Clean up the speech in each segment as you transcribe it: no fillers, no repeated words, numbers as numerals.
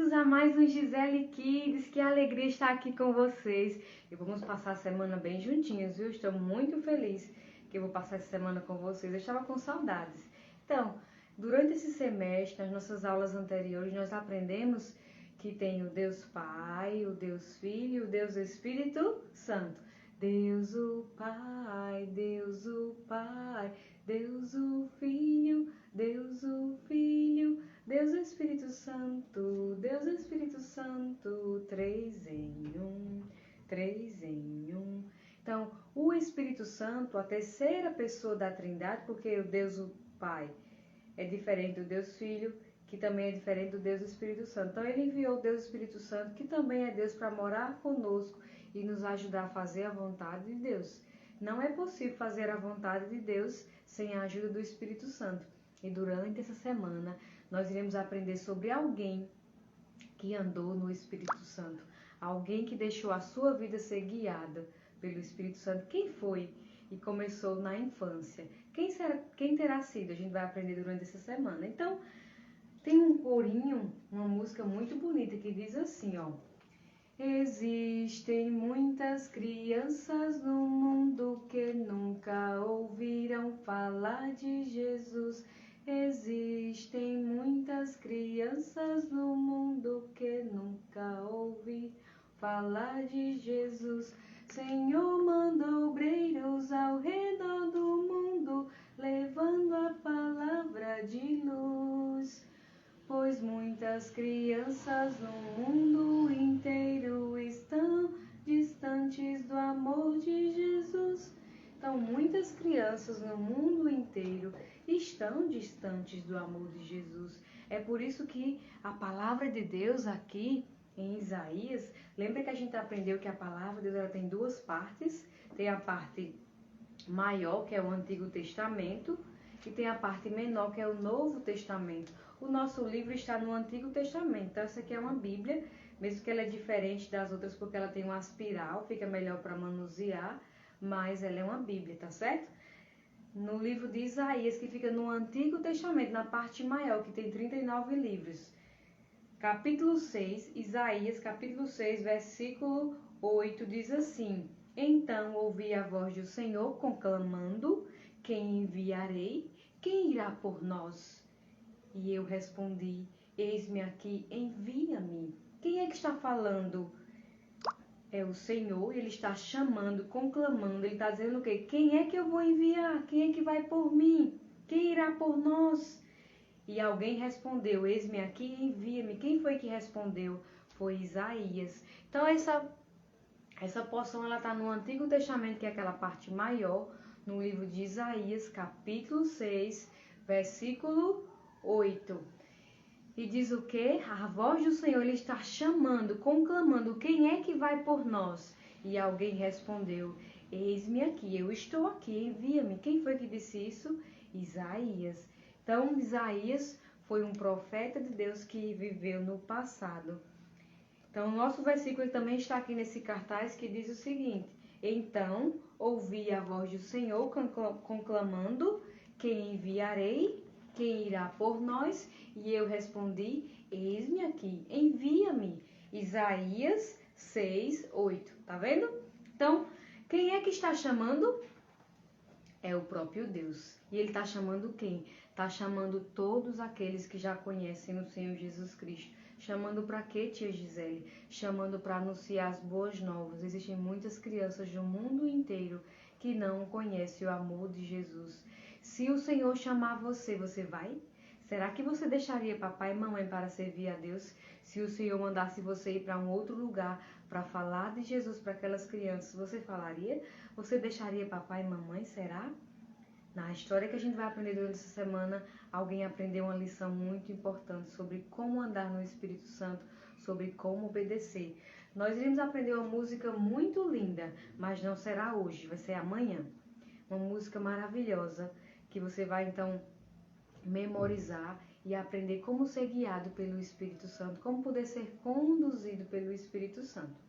Bem-vindos a mais um Gisele Kids, que alegria estar aqui com vocês. E vamos passar a semana bem juntinhos, viu? Estou muito feliz que eu vou passar essa semana com vocês. Eu estava com saudades. Então, durante esse semestre, nas nossas aulas anteriores, nós aprendemos que tem o Deus Pai, o Deus Filho e o Deus Espírito Santo. Deus o Pai, Deus o Pai, Deus o Filho, Deus o Filho, Deus o Espírito Santo, três em um, três em um. Então, o Espírito Santo, a terceira pessoa da Trindade, porque o Deus o Pai é diferente do Deus Filho, que também é diferente do Deus Espírito Santo. Então, ele enviou o Deus Espírito Santo, que também é Deus, para morar conosco e nos ajudar a fazer a vontade de Deus. Não é possível fazer a vontade de Deus sem a ajuda do Espírito Santo. E durante essa semana, nós iremos aprender sobre alguém que andou no Espírito Santo. Alguém que deixou a sua vida ser guiada pelo Espírito Santo. Quem foi? E começou na infância. Quem terá sido? A gente vai aprender durante essa semana. Então, tem um corinho, uma música muito bonita que diz assim, ó. Existem muitas crianças no mundo que nunca ouviram falar de Jesus. Existem muitas crianças no mundo que nunca ouviram falar de Jesus. Senhor mandou obreiros ao redor do mundo, levando a palavra de luz. Pois muitas crianças no mundo inteiro estão distantes do amor de Jesus. Então, muitas crianças no mundo inteiro estão distantes do amor de Jesus. É por isso que a palavra de Deus aqui em Isaías, lembra que a gente aprendeu que a palavra de Deus ela tem duas partes. Tem a parte maior, que é o Antigo Testamento, e tem a parte menor, que é o Novo Testamento. O nosso livro está no Antigo Testamento, então essa aqui é uma Bíblia, mesmo que ela é diferente das outras porque ela tem uma espiral, fica melhor para manusear, mas ela é uma Bíblia, tá certo? No livro de Isaías, que fica no Antigo Testamento, na parte maior, que tem 39 livros. Capítulo 6, Isaías, capítulo 6, versículo 8, diz assim: Então ouvi a voz do Senhor conclamando, quem enviarei? Quem irá por nós? E eu respondi, eis-me aqui, envia-me. Quem é que está falando? É o Senhor, ele está chamando, conclamando, ele está dizendo o quê? Quem é que eu vou enviar? Quem é que vai por mim? Quem irá por nós? E alguém respondeu, eis-me aqui, envia-me. Quem foi que respondeu? Foi Isaías. Então essa porção ela está no Antigo Testamento, que é aquela parte maior, no livro de Isaías, capítulo 6, versículo 8. E diz o quê? A voz do Senhor, ele está chamando, conclamando, quem é que vai por nós? E alguém respondeu, eis-me aqui, eu estou aqui, envia-me. Quem foi que disse isso? Isaías. Então, Isaías foi um profeta de Deus que viveu no passado. Então, o nosso versículo também está aqui nesse cartaz que diz o seguinte, então, ouvi a voz do Senhor conclamando, quem enviarei? Quem irá por nós? E eu respondi, eis-me aqui, envia-me. Isaías 6, 8. Tá vendo? Então, quem é que está chamando? É o próprio Deus. E ele está chamando quem? Está chamando todos aqueles que já conhecem o Senhor Jesus Cristo. Chamando para quê, tia Gisele? Chamando para anunciar as boas novas. Existem muitas crianças do mundo inteiro que não conhecem o amor de Jesus. Se o Senhor chamar você, você vai? Será que você deixaria papai e mamãe para servir a Deus? Se o Senhor mandasse você ir para um outro lugar para falar de Jesus para aquelas crianças, você falaria? Você deixaria papai e mamãe? Será? Na história que a gente vai aprender durante essa semana, alguém aprendeu uma lição muito importante sobre como andar no Espírito Santo, sobre como obedecer. Nós iremos aprender uma música muito linda, mas não será hoje, vai ser amanhã. Uma música maravilhosa que você vai então memorizar e aprender como ser guiado pelo Espírito Santo, como poder ser conduzido pelo Espírito Santo.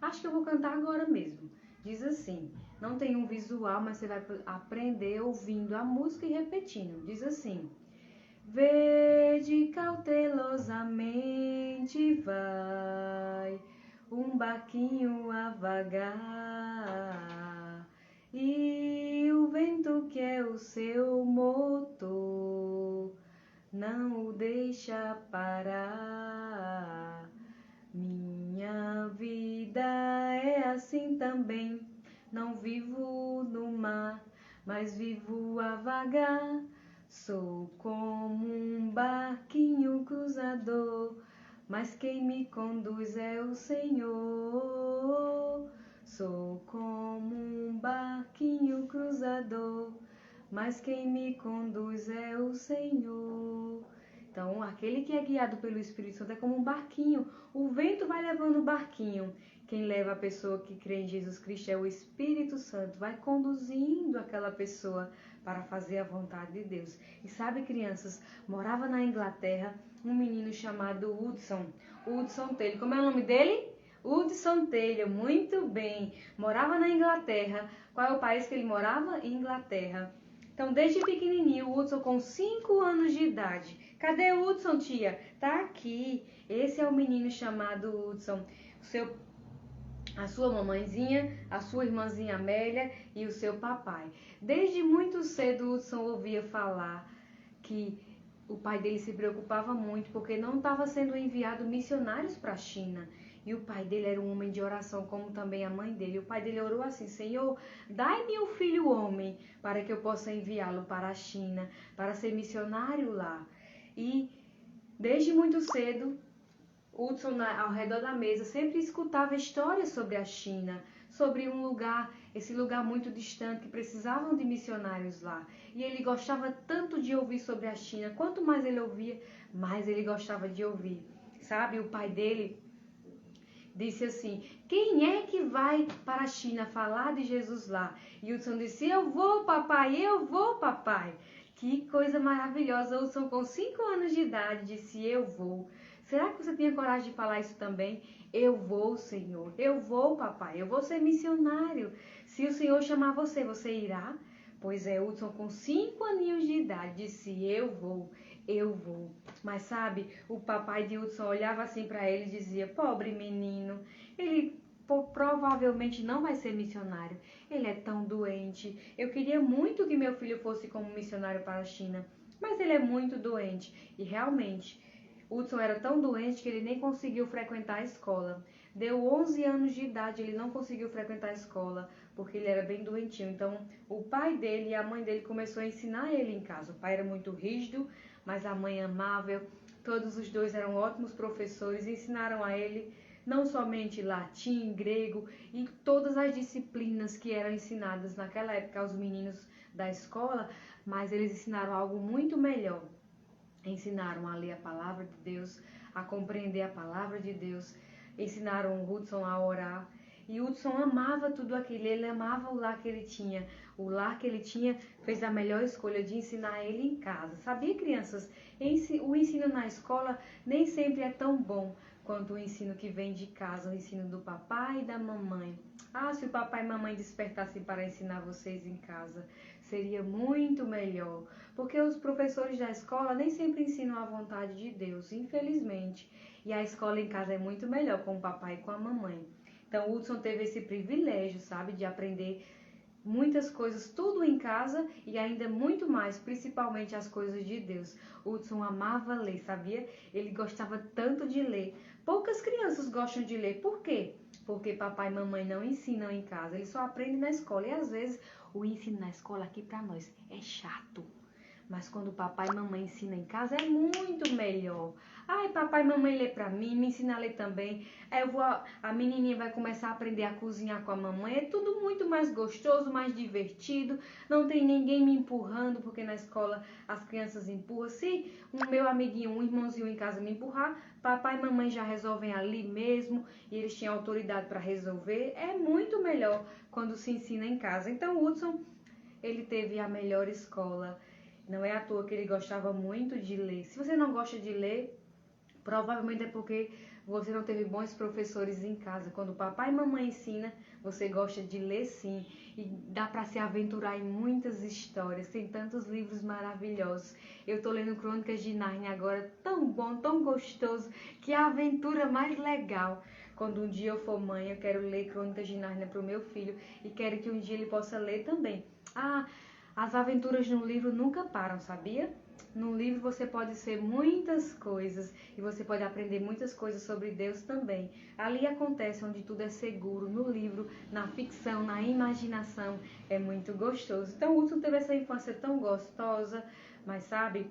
Acho que eu vou cantar agora mesmo. Diz assim, não tem um visual, mas você vai aprender ouvindo a música e repetindo. Diz assim, vede cautelosamente gente vai, um barquinho a vagar, e o vento que é o seu motor não o deixa parar. Minha vida é assim também, não vivo no mar, mas vivo a vagar. Sou como um barquinho cruzador, mas quem me conduz é o Senhor. Sou como um barquinho cruzador, mas quem me conduz é o Senhor. Então, aquele que é guiado pelo Espírito Santo é como um barquinho. O vento vai levando o barquinho. Quem leva a pessoa que crê em Jesus Cristo é o Espírito Santo. Vai conduzindo aquela pessoa para fazer a vontade de Deus. E sabe, crianças, morava na Inglaterra um menino chamado Hudson. Hudson Taylor. Como é o nome dele? Hudson Taylor. Muito bem. Morava na Inglaterra. Qual é o país que ele morava? Inglaterra. Então, desde pequenininho, o Hudson com 5 anos de idade. Cadê o Hudson, tia? Tá aqui. Esse é o menino chamado Hudson. A sua mamãezinha, a sua irmãzinha Amélia e o seu papai. Desde muito cedo, o Hudson ouvia falar que o pai dele se preocupava muito porque não estava sendo enviado missionários para a China. E o pai dele era um homem de oração, como também a mãe dele. O pai dele orou assim: Senhor, dai-me um filho homem para que eu possa enviá-lo para a China, para ser missionário lá. E desde muito cedo, Hudson, ao redor da mesa, sempre escutava histórias sobre a China, sobre um lugar, esse lugar muito distante, que precisavam de missionários lá. E ele gostava tanto de ouvir sobre a China. Quanto mais ele ouvia, mais ele gostava de ouvir. Sabe, o pai dele disse assim: quem é que vai para a China falar de Jesus lá? E Hudson disse: eu vou, papai, eu vou, papai. Que coisa maravilhosa. Hudson, com 5 anos de idade, disse: eu vou. Será que você tinha coragem de falar isso também? Eu vou, Senhor. Eu vou, papai. Eu vou ser missionário. Se o Senhor chamar você, você irá? Pois é, Hudson, com 5 aninhos de idade, disse: eu vou. Eu vou. Mas sabe, o papai de Hudson olhava assim para ele e dizia: pobre menino, ele provavelmente não vai ser missionário. Ele é tão doente. Eu queria muito que meu filho fosse como missionário para a China, mas ele é muito doente. E realmente, Hudson era tão doente que ele nem conseguiu frequentar a escola. Deu 11 anos de idade, ele não conseguiu frequentar a escola, porque ele era bem doentinho. Então, o pai dele e a mãe dele começou a ensinar ele em casa. O pai era muito rígido, mas a mãe amável. Todos os dois eram ótimos professores, ensinaram a ele não somente latim, grego e todas as disciplinas que eram ensinadas naquela época aos meninos da escola, mas eles ensinaram algo muito melhor. Ensinaram a ler a palavra de Deus, a compreender a palavra de Deus, ensinaram o Hudson a orar. E Hudson amava tudo aquilo, ele amava o lar que ele tinha. O lar que ele tinha fez a melhor escolha de ensinar ele em casa. Sabia, crianças? O ensino na escola nem sempre é tão bom quanto o ensino que vem de casa, o ensino do papai e da mamãe. Ah, se o papai e mamãe despertassem para ensinar vocês em casa, seria muito melhor. Porque os professores da escola nem sempre ensinam a vontade de Deus, infelizmente. E a escola em casa é muito melhor com o papai e com a mamãe. Então, o Hudson teve esse privilégio, sabe, de aprender muitas coisas, tudo em casa e ainda muito mais, principalmente as coisas de Deus. O Hudson amava ler, sabia? Ele gostava tanto de ler. Poucas crianças gostam de ler. Por quê? Porque papai e mamãe não ensinam em casa, eles só aprendem na escola. E às vezes o ensino na escola aqui para nós é chato. Mas quando o papai e mamãe ensinam em casa é muito melhor. Ai, papai e mamãe lê pra mim, me ensina a ler também. Aí a menininha vai começar a aprender a cozinhar com a mamãe. É tudo muito mais gostoso, mais divertido. Não tem ninguém me empurrando, porque na escola as crianças empurram. Se um meu amiguinho, um irmãozinho em casa me empurrar, papai e mamãe já resolvem ali mesmo. E eles tinham autoridade para resolver. É muito melhor quando se ensina em casa. Então o Hudson, ele teve a melhor escola. Não é à toa que ele gostava muito de ler. Se você não gosta de ler, Provavelmente é porque você não teve bons professores em casa. Quando o papai e mamãe ensina, você gosta de ler sim. E dá para se aventurar em muitas histórias. Tem tantos livros maravilhosos. Eu tô lendo Crônicas de Nárnia agora, tão bom, tão gostoso, que é a aventura mais legal. Quando um dia eu for mãe, eu quero ler Crônicas de Nárnia pro meu filho e quero que um dia ele possa ler também. As aventuras no livro nunca param, sabia? No livro você pode ser muitas coisas e você pode aprender muitas coisas sobre Deus também. Ali acontece onde tudo é seguro, no livro, na ficção, na imaginação, é muito gostoso. Então o Hudson teve essa infância tão gostosa, mas sabe,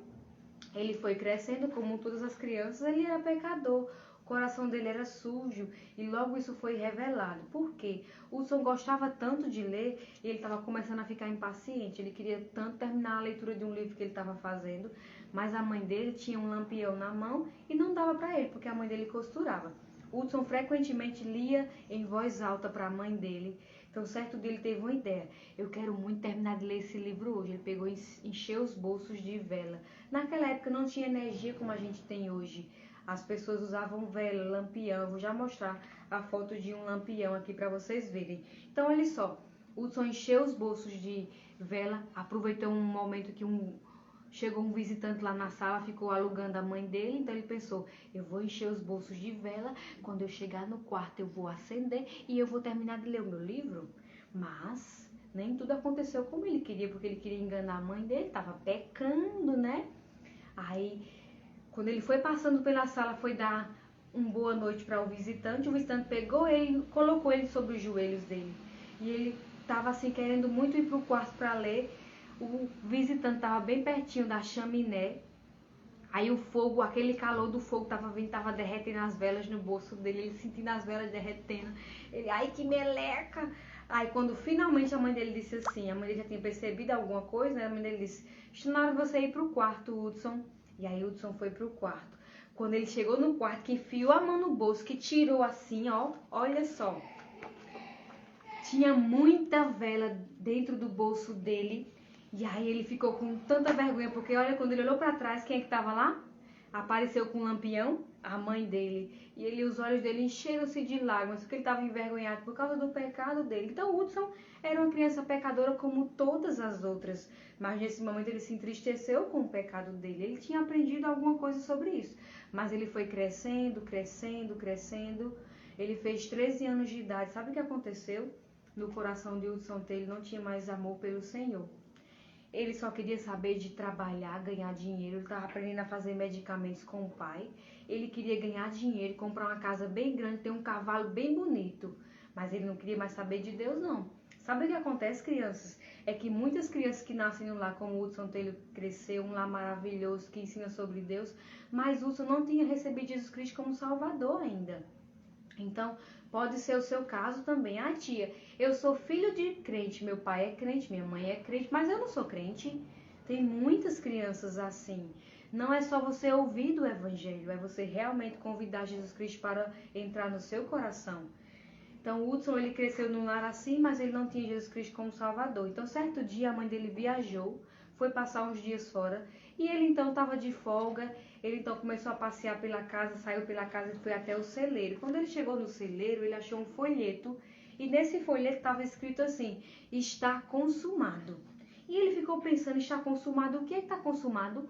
ele foi crescendo como todas as crianças, ele era pecador. O coração dele era sujo e logo isso foi revelado. Por quê? O Hudson gostava tanto de ler e ele estava começando a ficar impaciente. Ele queria tanto terminar a leitura de um livro que ele estava fazendo, mas a mãe dele tinha um lampião na mão e não dava para ele, porque a mãe dele costurava. O Hudson frequentemente lia em voz alta para a mãe dele. Então, certo dia ele teve uma ideia. Eu quero muito terminar de ler esse livro hoje. Ele pegou e encheu os bolsos de vela. Naquela época não tinha energia como a gente tem hoje. As pessoas usavam vela, lampião. Vou já mostrar a foto de um lampião aqui para vocês verem. Então, olha só. O Hudson encheu os bolsos de vela. Aproveitou um momento que chegou um visitante lá na sala, ficou alugando a mãe dele. Então, ele pensou, eu vou encher os bolsos de vela. Quando eu chegar no quarto, eu vou acender e eu vou terminar de ler o meu livro. Mas nem tudo aconteceu como ele queria, porque ele queria enganar a mãe dele. Estava pecando, né? Aí, quando ele foi passando pela sala, foi dar uma boa noite para o visitante pegou ele, colocou ele sobre os joelhos dele. E ele estava assim, querendo muito ir para o quarto para ler. O visitante estava bem pertinho da chaminé. Aí o fogo, aquele calor do fogo estava vindo, estava derretendo as velas no bolso dele. Ele sentindo as velas derretendo. Ele, ai que meleca! Aí quando finalmente a mãe dele disse assim, a mãe dele já tinha percebido alguma coisa, né? A mãe dele disse, está na hora de você ir para o quarto, Hudson. E aí Hudson foi pro quarto. Quando ele chegou no quarto, que enfiou a mão no bolso, que tirou assim, ó, olha só. Tinha muita vela dentro do bolso dele. E aí ele ficou com tanta vergonha, porque olha, quando ele olhou para trás, quem é que tava lá? Apareceu com um lampião, a mãe dele. E os olhos dele encheram-se de lágrimas, porque ele estava envergonhado por causa do pecado dele. Então Hudson era uma criança pecadora como todas as outras. Mas nesse momento ele se entristeceu com o pecado dele. Ele tinha aprendido alguma coisa sobre isso. Mas ele foi crescendo, crescendo, crescendo. Ele fez 13 anos de idade. Sabe o que aconteceu? No coração de Hudson ele não tinha mais amor pelo Senhor. Ele só queria saber de trabalhar, ganhar dinheiro. Ele estava aprendendo a fazer medicamentos com o pai. Ele queria ganhar dinheiro, comprar uma casa bem grande, ter um cavalo bem bonito. Mas ele não queria mais saber de Deus, não. Sabe o que acontece, crianças? É que muitas crianças que nascem no lar, como o Hudson Taylor cresceu, um lar maravilhoso que ensina sobre Deus, mas Hudson não tinha recebido Jesus Cristo como Salvador ainda. Então, pode ser o seu caso também. Ah, tia, eu sou filho de crente, meu pai é crente, minha mãe é crente, mas eu não sou crente. Tem muitas crianças assim. Não é só você ouvir do Evangelho, é você realmente convidar Jesus Cristo para entrar no seu coração. Então, o Hudson, ele cresceu num lar assim, mas ele não tinha Jesus Cristo como Salvador. Então, certo dia, a mãe dele viajou, foi passar uns dias fora, e ele então estava de folga. Ele então começou a passear pela casa, saiu pela casa e foi até o celeiro. Quando ele chegou no celeiro, ele achou um folheto, e nesse folheto estava escrito assim, está consumado. E ele ficou pensando, está consumado, o que está consumado?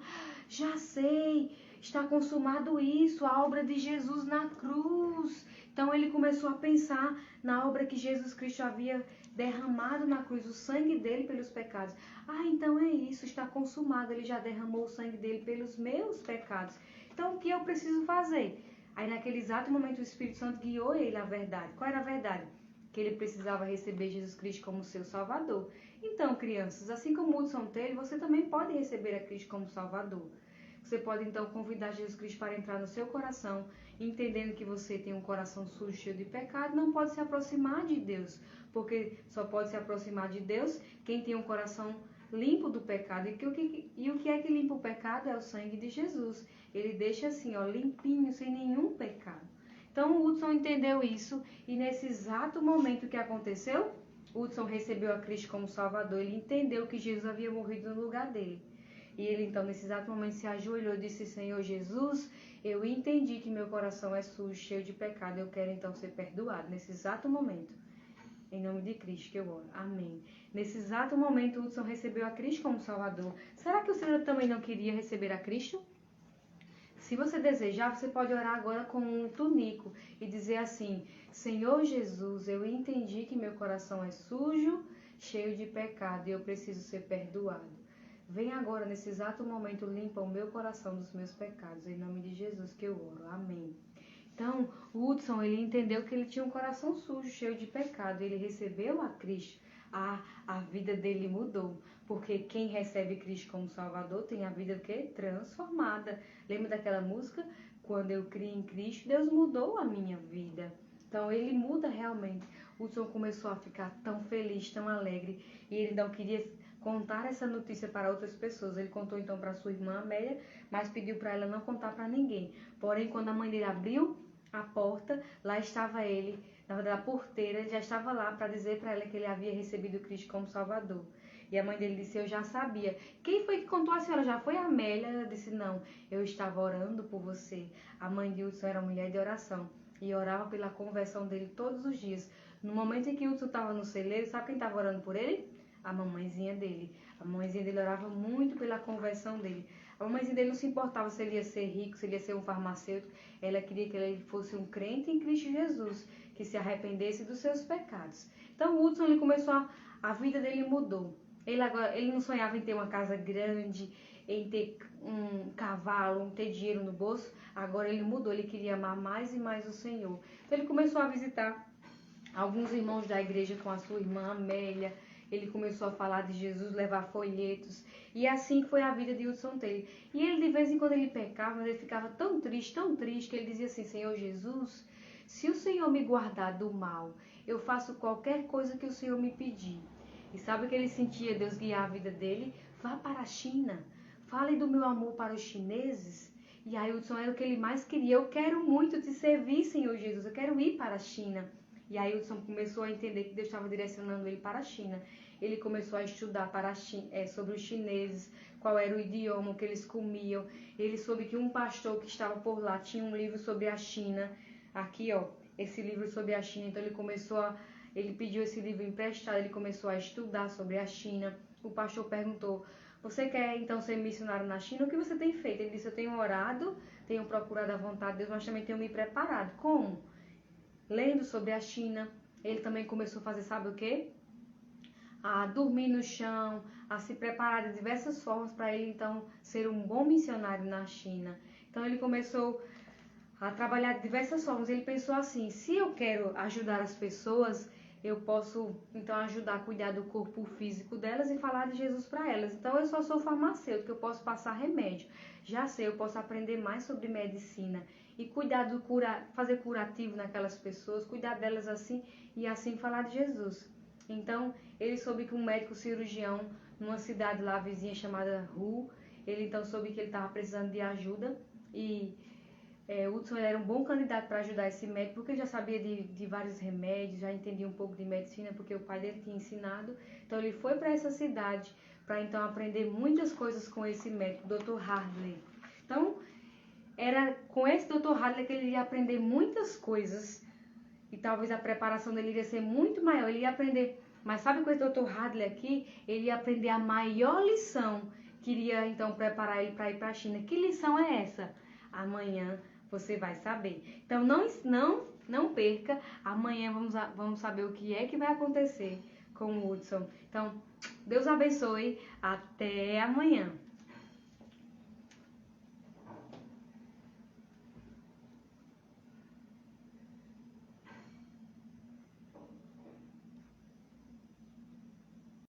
Já sei, está consumado isso, a obra de Jesus na cruz. Então ele começou a pensar na obra que Jesus Cristo havia derramado na cruz, o sangue dele pelos pecados. Ah, então é isso, está consumado, ele já derramou o sangue dele pelos meus pecados. Então o que eu preciso fazer? Aí naquele exato momento o Espírito Santo guiou ele à verdade. Qual era a verdade? Que ele precisava receber Jesus Cristo como seu Salvador. Então, crianças, assim como Hudson Taylor, você também pode receber a Cristo como Salvador. Você pode então convidar Jesus Cristo para entrar no seu coração, entendendo que você tem um coração sujo, cheio de pecado, não pode se aproximar de Deus, porque só pode se aproximar de Deus quem tem um coração limpo do pecado. E o que é que limpa o pecado? É o sangue de Jesus. Ele deixa assim, ó, limpinho, sem nenhum pecado. Então o Hudson entendeu isso e nesse exato momento que aconteceu, Hudson recebeu a Cristo como Salvador. Ele entendeu que Jesus havia morrido no lugar dele. E ele então, nesse exato momento, se ajoelhou e disse: Senhor Jesus, eu entendi que meu coração é sujo, cheio de pecado. Eu quero então ser perdoado. Nesse exato momento, em nome de Cristo que eu oro. Amém. Nesse exato momento, Hudson recebeu a Cristo como Salvador. Será que o Senhor também não queria receber a Cristo? Se você desejar, você pode orar agora com um tunico e dizer assim: Senhor Jesus, eu entendi que meu coração é sujo, cheio de pecado e eu preciso ser perdoado. Vem agora, nesse exato momento, limpa o meu coração dos meus pecados. Em nome de Jesus que eu oro. Amém. Então, o Hudson, ele entendeu que ele tinha um coração sujo, cheio de pecado. Ele recebeu a Cristo. A vida dele mudou. Porque quem recebe Cristo como Salvador tem a vida transformada. Lembra daquela música? Quando eu criei em Cristo, Deus mudou a minha vida. Então, ele muda realmente. O Hudson começou a ficar tão feliz, tão alegre. E ele não queria contar essa notícia para outras pessoas. Ele contou então para sua irmã Amélia, mas pediu para ela não contar para ninguém. Porém, quando a mãe dele abriu a porta, lá estava ele, na verdade a porteira, ele já estava lá para dizer para ela que ele havia recebido Cristo como Salvador. E a mãe dele disse: eu já sabia. Quem foi que contou a senhora? Já foi a Amélia? Ela disse: não, eu estava orando por você. A mãe de Hudson era mulher de oração e orava pela conversão dele todos os dias. No momento em que Hudson estava no celeiro, sabe quem estava orando por ele? A mamãezinha dele. A mamãezinha dele orava muito pela conversão dele. A mamãezinha dele não se importava se ele ia ser rico, se ele ia ser um farmacêutico. Ela queria que ele fosse um crente em Cristo Jesus, que se arrependesse dos seus pecados. Então o Hudson, ele começou, a vida dele mudou. Ele não sonhava em ter uma casa grande, em ter um cavalo, em ter dinheiro no bolso. Agora ele mudou, ele queria amar mais e mais o Senhor. Então ele começou a visitar alguns irmãos da igreja com a sua irmã Amélia. Ele começou a falar de Jesus, levar folhetos. E assim foi a vida de Hudson Taylor. E ele, de vez em quando, ele pecava, mas ele ficava tão triste, que ele dizia assim: Senhor Jesus, se o Senhor me guardar do mal, eu faço qualquer coisa que o Senhor me pedir. E sabe o que ele sentia Deus guiar a vida dele? Vá para a China. Fale do meu amor para os chineses. E aí Hudson era o que ele mais queria. Eu quero muito te servir, Senhor Jesus. Eu quero ir para a China. E aí Hudson começou a entender que Deus estava direcionando ele para a China. Ele começou a estudar sobre os chineses, qual era o idioma que eles comiam. Ele soube que um pastor que estava por lá tinha um livro sobre a China. Aqui, ó, esse livro sobre a China. Então ele pediu esse livro emprestado, ele começou a estudar sobre a China. O pastor perguntou: você quer então ser missionário na China? O que você tem feito? Ele disse: eu tenho orado, tenho procurado a vontade de Deus, mas também tenho me preparado. Como? Lendo sobre a China. Ele também começou a fazer, sabe o quê? A dormir no chão, a se preparar de diversas formas para ele então ser um bom missionário na China. Então ele começou a trabalhar de diversas formas. Ele pensou assim: se eu quero ajudar as pessoas, eu posso então ajudar a cuidar do corpo físico delas e falar de Jesus para elas. Então eu só sou farmacêutico, eu posso passar remédio. Já sei, eu posso aprender mais sobre medicina e fazer curativo naquelas pessoas, cuidar delas assim e assim falar de Jesus. Então ele soube que um médico cirurgião numa cidade lá vizinha chamada Hu, ele então soube que ele estava precisando de ajuda e Hudson era um bom candidato para ajudar esse médico, porque ele já sabia de vários remédios, já entendia um pouco de medicina, porque o pai dele tinha ensinado. Então ele foi para essa cidade para então aprender muitas coisas com esse médico, Dr. Hadley. Então era com esse Dr. Hadley que ele ia aprender muitas coisas e talvez a preparação dele iria ser muito maior. Ele ia aprender, mas sabe com esse Dr. Hadley aqui, ele ia aprender a maior lição que iria então preparar ele para ir para a China. Que lição é essa? Amanhã você vai saber. Então não perca. Amanhã vamos saber o que é que vai acontecer com o Hudson. Então, Deus abençoe. Até amanhã.